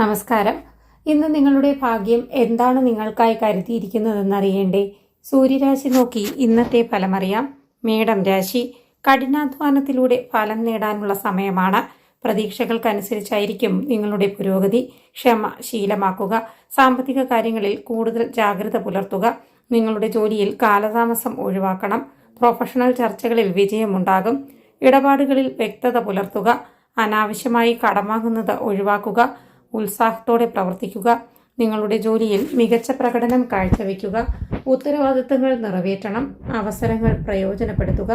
നമസ്കാരം. ഇന്ന് നിങ്ങളുടെ ഭാഗ്യം എന്താണ് നിങ്ങൾക്കായി കരുതിയിരിക്കുന്നതെന്നറിയേണ്ടേ? സൂര്യരാശി നോക്കി ഇന്നത്തെ ഫലമറിയാം. മേടം രാശി. കഠിനാധ്വാനത്തിലൂടെ ഫലം നേടാനുള്ള സമയമാണ്. പ്രതീക്ഷകൾക്കനുസരിച്ചായിരിക്കും നിങ്ങളുടെ പുരോഗതി. ക്ഷമ ശീലമാക്കുക. സാമ്പത്തിക കാര്യങ്ങളിൽ കൂടുതൽ ജാഗ്രത പുലർത്തുക. നിങ്ങളുടെ ജോലിയിൽ കാലതാമസം ഒഴിവാക്കണം. പ്രൊഫഷണൽ ചർച്ചകളിൽ വിജയമുണ്ടാകും. ഇടപാടുകളിൽ വ്യക്തത പുലർത്തുക. അനാവശ്യമായി കടം വാങ്ങുന്നത് ഒഴിവാക്കുക. ഉത്സാഹത്തോടെ പ്രവർത്തിക്കുക. നിങ്ങളുടെ ജോലിയിൽ മികച്ച പ്രകടനം കാഴ്ചവെക്കുക. ഉത്തരവാദിത്തങ്ങൾ നിറവേറ്റണം. അവസരങ്ങൾ പ്രയോജനപ്പെടുത്തുക.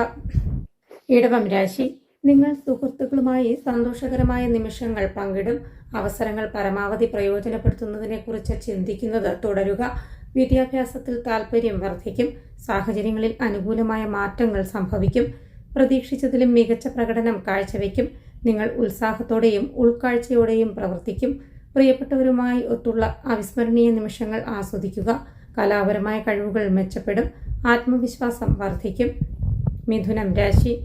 ഇടവം രാശി. നിങ്ങൾ സുഹൃത്തുക്കളുമായി സന്തോഷകരമായ നിമിഷങ്ങൾ പങ്കിടും. അവസരങ്ങൾ പരമാവധി പ്രയോജനപ്പെടുത്തുന്നതിനെക്കുറിച്ച് ചിന്തിക്കുന്നത് തുടരുക. വിദ്യാഭ്യാസത്തിൽ താൽപ്പര്യം വർദ്ധിക്കും. സാഹചര്യങ്ങളിൽ അനുകൂലമായ മാറ്റങ്ങൾ സംഭവിക്കും. പ്രതീക്ഷിച്ചതിലും മികച്ച പ്രകടനം കാഴ്ചവെക്കും. നിങ്ങൾ ഉത്സാഹത്തോടെയും ഉൾക്കാഴ്ചയോടെയും പ്രവർത്തിക്കും. പ്രിയപ്പെട്ടവരുമായി ഒത്തുള്ള അവിസ്മരണീയ നിമിഷങ്ങൾ ആസ്വദിക്കുക. കലാപരമായ കഴിവുകൾ മെച്ചപ്പെടും. ആത്മവിശ്വാസം വർദ്ധിക്കും. മിഥുനം രാശി.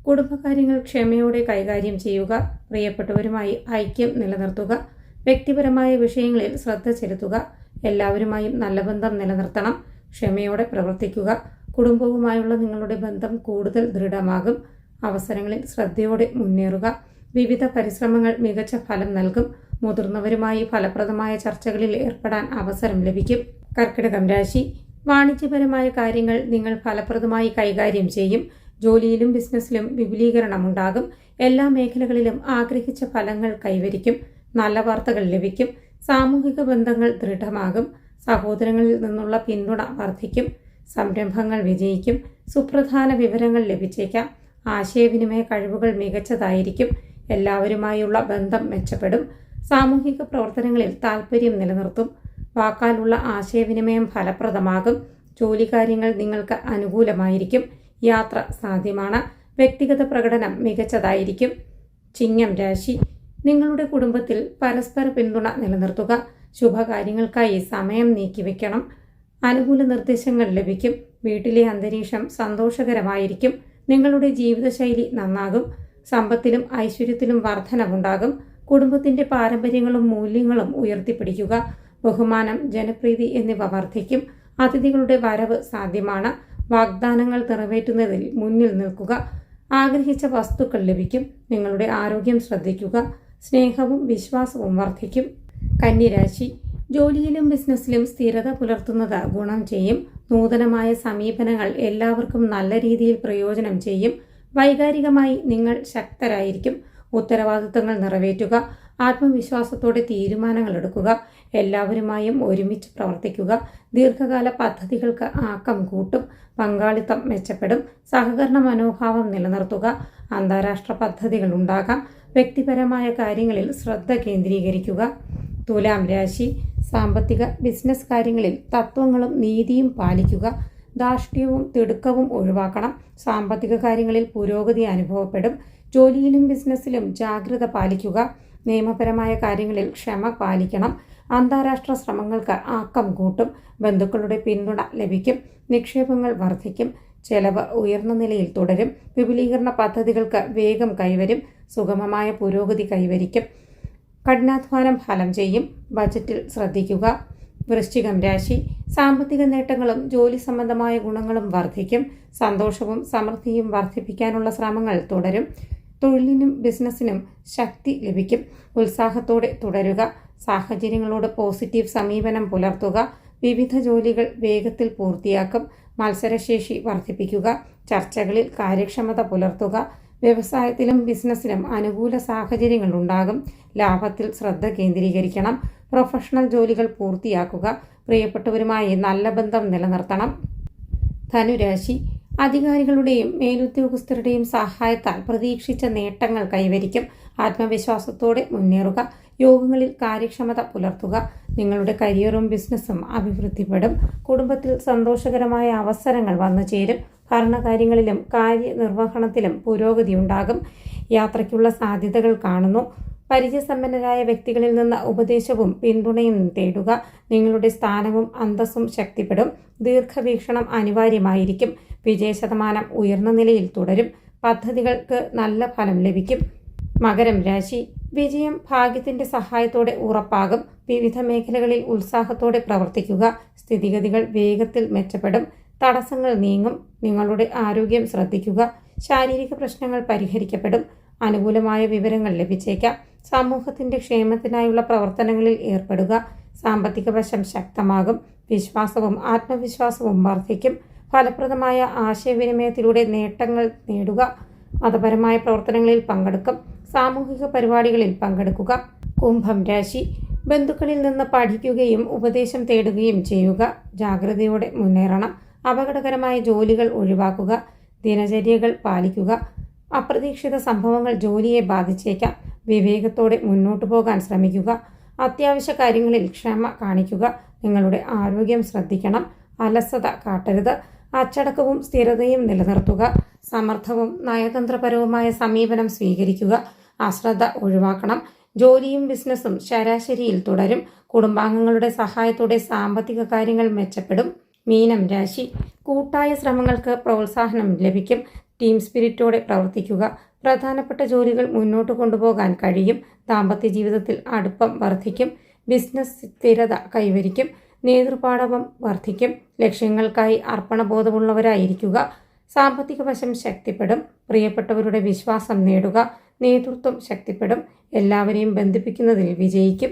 കുടുംബകാര്യങ്ങൾ ക്ഷമയോടെ കൈകാര്യം ചെയ്യുക. പ്രിയപ്പെട്ടവരുമായി ഐക്യം നിലനിർത്തുക. വ്യക്തിപരമായ വിഷയങ്ങളിൽ ശ്രദ്ധ ചെലുത്തുക. എല്ലാവരുമായും നല്ല ബന്ധം നിലനിർത്തണം. ക്ഷമയോടെ പ്രവർത്തിക്കുക. കുടുംബവുമായുള്ള നിങ്ങളുടെ ബന്ധം കൂടുതൽ ദൃഢമാകും. അവസരങ്ങളിൽ ശ്രദ്ധയോടെ മുന്നേറുക. വിവിധ പരിശ്രമങ്ങൾ മികച്ച ഫലം നൽകും. മുതിർന്നവരുമായി ഫലപ്രദമായ ചർച്ചകളിൽ ഏർപ്പെടാൻ അവസരം ലഭിക്കും. കർക്കിടകം രാശി. വാണിജ്യപരമായ കാര്യങ്ങൾ നിങ്ങൾ ഫലപ്രദമായി കൈകാര്യം ചെയ്യും. ജോലിയിലും ബിസിനസ്സിലും വിപുലീകരണമുണ്ടാകും. എല്ലാ മേഖലകളിലും ആഗ്രഹിച്ച ഫലങ്ങൾ കൈവരിക്കും. നല്ല വാർത്തകൾ ലഭിക്കും. സാമൂഹിക ബന്ധങ്ങൾ ദൃഢമാകും. സഹോദരങ്ങളിൽ നിന്നുള്ള പിന്തുണ വർദ്ധിക്കും. സംരംഭങ്ങൾ വിജയിക്കും. സുപ്രധാന വിവരങ്ങൾ ലഭിച്ചേക്കാം. ആശയവിനിമയ കഴിവുകൾ മികച്ചതായിരിക്കും. എല്ലാവരുമായുള്ള ബന്ധം മെച്ചപ്പെടും. സാമൂഹിക പ്രവർത്തനങ്ങളിൽ താൽപ്പര്യം നിലനിർത്തും. വാക്കാലുള്ള ആശയവിനിമയം ഫലപ്രദമാകും. ജോലികാര്യങ്ങൾ നിങ്ങൾക്ക് അനുകൂലമായിരിക്കും. യാത്ര സാധ്യമാണ്. വ്യക്തിഗത പ്രകടനം മികച്ചതായിരിക്കും. ചിങ്ങം രാശി. നിങ്ങളുടെ കുടുംബത്തിൽ പരസ്പര പിന്തുണ നിലനിർത്തുക. ശുഭകാര്യങ്ങൾക്കായി സമയം നീക്കിവെക്കണം. അനുകൂല നിർദ്ദേശങ്ങൾ ലഭിക്കും. വീട്ടിലെ അന്തരീക്ഷം സന്തോഷകരമായിരിക്കും. നിങ്ങളുടെ ജീവിതശൈലി നന്നാകും. സമ്പത്തിലും ഐശ്വര്യത്തിലും വർധനവുണ്ടാകും. കുടുംബത്തിന്റെ പാരമ്പര്യങ്ങളും മൂല്യങ്ങളും ഉയർത്തിപ്പിടിക്കുക. ബഹുമാനം, ജനപ്രീതി എന്നിവ വർദ്ധിക്കും. അതിഥികളുടെ വരവ് സാധ്യമാണ്. വാഗ്ദാനങ്ങൾ നിറവേറ്റുന്നതിൽ മുന്നിൽ നിൽക്കുക. ആഗ്രഹിച്ച വസ്തുക്കൾ ലഭിക്കും. നിങ്ങളുടെ ആരോഗ്യം ശ്രദ്ധിക്കുക. സ്നേഹവും വിശ്വാസവും വർദ്ധിക്കും. കന്നിരാശി. ജോലിയിലും ബിസിനസ്സിലും സ്ഥിരത പുലർത്തുന്നത് ഗുണം ചെയ്യും. നൂതനമായ സമീപനങ്ങൾ എല്ലാവർക്കും നല്ല രീതിയിൽ പ്രയോജനം ചെയ്യും. വൈകാരികമായി നിങ്ങൾ ശക്തരായിരിക്കും. ഉത്തരവാദിത്തങ്ങൾ നിറവേറ്റുക. ആത്മവിശ്വാസത്തോടെ തീരുമാനങ്ങൾ എടുക്കുക. എല്ലാവരുമായും ഒരുമിച്ച് പ്രവർത്തിക്കുക. ദീർഘകാല പദ്ധതികൾക്ക് ആക്കം കൂട്ടും. പങ്കാളിത്തം മെച്ചപ്പെടും. സഹകരണ മനോഭാവം നിലനിർത്തുക. അന്താരാഷ്ട്ര പദ്ധതികൾ ഉണ്ടാകാം. വ്യക്തിപരമായ കാര്യങ്ങളിൽ ശ്രദ്ധ കേന്ദ്രീകരിക്കുക. തുലാം രാശി. സാമ്പത്തിക ബിസിനസ് കാര്യങ്ങളിൽ തത്വങ്ങളും നീതിയും പാലിക്കുക. ധാർഷ്ട്യവും തിടുക്കവും ഒഴിവാക്കണം. സാമ്പത്തിക കാര്യങ്ങളിൽ പുരോഗതി അനുഭവപ്പെടും. ജോലിയിലും ബിസിനസ്സിലും ജാഗ്രത പാലിക്കുക. നിയമപരമായ കാര്യങ്ങളിൽ ക്ഷമ പാലിക്കണം. അന്താരാഷ്ട്ര ശ്രമങ്ങൾക്ക് ആക്കം കൂട്ടും. ബന്ധുക്കളുടെ പിന്തുണ ലഭിക്കും. നിക്ഷേപങ്ങൾ വർദ്ധിക്കും. ചെലവ് ഉയർന്ന നിലയിൽ തുടരും. വിപുലീകരണ പദ്ധതികൾക്ക് വേഗം കൈവരും. സുഗമമായ പുരോഗതി കൈവരിക്കും. കഠിനാധ്വാനം ഫലം ചെയ്യും. ബജറ്റിൽ ശ്രദ്ധിക്കുക. വൃശ്ചികം രാശി. സാമ്പത്തിക നേട്ടങ്ങളും ജോലി സംബന്ധമായ ഗുണങ്ങളും വർദ്ധിക്കും. സന്തോഷവും സമൃദ്ധിയും വർദ്ധിപ്പിക്കാനുള്ള ശ്രമങ്ങൾ തുടരും. തൊഴിലിനും ബിസിനസ്സിനും ശക്തി ലഭിക്കും. ഉത്സാഹത്തോടെ തുടരുക. സാഹചര്യങ്ങളോട് പോസിറ്റീവ് സമീപനം പുലർത്തുക. വിവിധ ജോലികൾ വേഗത്തിൽ പൂർത്തിയാക്കും. മത്സരശേഷി വർദ്ധിപ്പിക്കുക. ചർച്ചകളിൽ കാര്യക്ഷമത പുലർത്തുക. വ്യവസായത്തിലും ബിസിനസ്സിലും അനുകൂല സാഹചര്യങ്ങൾ ഉണ്ടാകും. ലാഭത്തിൽ ശ്രദ്ധ കേന്ദ്രീകരിക്കണം. പ്രൊഫഷണൽ ജോലികൾ പൂർത്തിയാക്കുക. പ്രിയപ്പെട്ടവരുമായി നല്ല ബന്ധം നിലനിർത്തണം. ധനുരാശി. അധികാരികളുടെയും മേലുദ്യോഗസ്ഥരുടെയും സഹായത്താൽ പ്രതീക്ഷിച്ച നേട്ടങ്ങൾ കൈവരിക്കും. ആത്മവിശ്വാസത്തോടെ മുന്നേറുക. യോഗങ്ങളിൽ കാര്യക്ഷമത പുലർത്തുക. നിങ്ങളുടെ കരിയറും ബിസിനസ്സും അഭിവൃദ്ധിപ്പെടും. കുടുംബത്തിൽ സന്തോഷകരമായ അവസരങ്ങൾ വന്നു ചേരും. ഭരണകാര്യങ്ങളിലും കാര്യനിർവഹണത്തിലും പുരോഗതി ഉണ്ടാകും. യാത്രയ്ക്കുള്ള സാധ്യതകൾ കാണുന്നു. പരിചയസമ്പന്നരായ വ്യക്തികളിൽ നിന്ന് ഉപദേശവും പിന്തുണയും തേടുക. നിങ്ങളുടെ സ്ഥാനവും അന്തസ്സും ശക്തിപ്പെടും. ദീർഘവീക്ഷണം അനിവാര്യമായിരിക്കും. വിജയശതമാനം ഉയർന്ന നിലയിൽ തുടരും. പദ്ധതികൾക്ക് നല്ല ഫലം ലഭിക്കും. മകരം രാശി വിജയം ഭാഗ്യത്തിന്റെ സഹായത്തോടെ ഉറപ്പാകും. വിവിധ മേഖലകളിൽ ഉത്സാഹത്തോടെ പ്രവർത്തിക്കുക. സ്ഥിതിഗതികൾ വേഗത്തിൽ മെച്ചപ്പെടും. തടസ്സങ്ങൾ നീങ്ങും. നിങ്ങളുടെ ആരോഗ്യം ശ്രദ്ധിക്കുക. ശാരീരിക പ്രശ്നങ്ങൾ പരിഹരിക്കപ്പെടും. അനുകൂലമായ വിവരങ്ങൾ ലഭിച്ചേക്കാം. സമൂഹത്തിന്റെ ക്ഷേമത്തിനായുള്ള പ്രവർത്തനങ്ങളിൽ ഏർപ്പെടുക. സാമ്പത്തിക വശം ശക്തമാകും. വിശ്വാസവും ആത്മവിശ്വാസവും വർദ്ധിക്കും. ഫലപ്രദമായ ആശയവിനിമയത്തിലൂടെ നേട്ടങ്ങൾ നേടുക. മതപരമായ പ്രവർത്തനങ്ങളിൽ പങ്കെടുക്കും. സാമൂഹിക പരിപാടികളിൽ പങ്കെടുക്കുക. കുംഭം രാശി ബന്ധുക്കളിൽ നിന്ന് പഠിക്കുകയും ഉപദേശം തേടുകയും ചെയ്യുക. ജാഗ്രതയോടെ മുന്നേറണം. അപകടകരമായ ജോലികൾ ഒഴിവാക്കുക. ദിനചര്യകൾ പാലിക്കുക. അപ്രതീക്ഷിത സംഭവങ്ങൾ ജോലിയെ ബാധിച്ചേക്കാം. വിവേകത്തോടെ മുന്നോട്ടു പോകാൻ ശ്രമിക്കുക. അത്യാവശ്യ കാര്യങ്ങളിൽ ക്ഷമ കാണിക്കുക. നിങ്ങളുടെ ആരോഗ്യം ശ്രദ്ധിക്കണം. അലസത കാട്ടരുത്. അച്ചടക്കവും സ്ഥിരതയും നിലനിർത്തുക. സമർത്ഥവും നയതന്ത്രപരവുമായ സമീപനം സ്വീകരിക്കുക. അശ്രദ്ധ ഒഴിവാക്കണം. ജോലിയും ബിസിനസ്സും ശരാശരിയിൽ തുടരും. കുടുംബാംഗങ്ങളുടെ സഹായത്തോടെ സാമ്പത്തിക കാര്യങ്ങൾ മെച്ചപ്പെടും. മീനം രാശി കൂട്ടായ ശ്രമങ്ങൾക്ക് പ്രോത്സാഹനം ലഭിക്കും. ടീം സ്പിരിറ്റോടെ പ്രവർത്തിക്കുക. പ്രധാനപ്പെട്ട ജോലികൾ മുന്നോട്ട് കൊണ്ടുപോകാൻ കഴിയും. ദാമ്പത്യ ജീവിതത്തിൽ അടുപ്പം വർദ്ധിക്കും. ബിസിനസ് സ്ഥിരത കൈവരിക്കും. നേതൃപാടവം വർദ്ധിക്കും. ലക്ഷ്യങ്ങൾക്കായി അർപ്പണബോധമുള്ളവരായിരിക്കുക. സാമ്പത്തിക വശം ശക്തിപ്പെടും. പ്രിയപ്പെട്ടവരുടെ വിശ്വാസം നേടുക. നേതൃത്വം ശക്തിപ്പെടും. എല്ലാവരെയും ബന്ധിപ്പിക്കുന്നതിൽ വിജയിക്കും.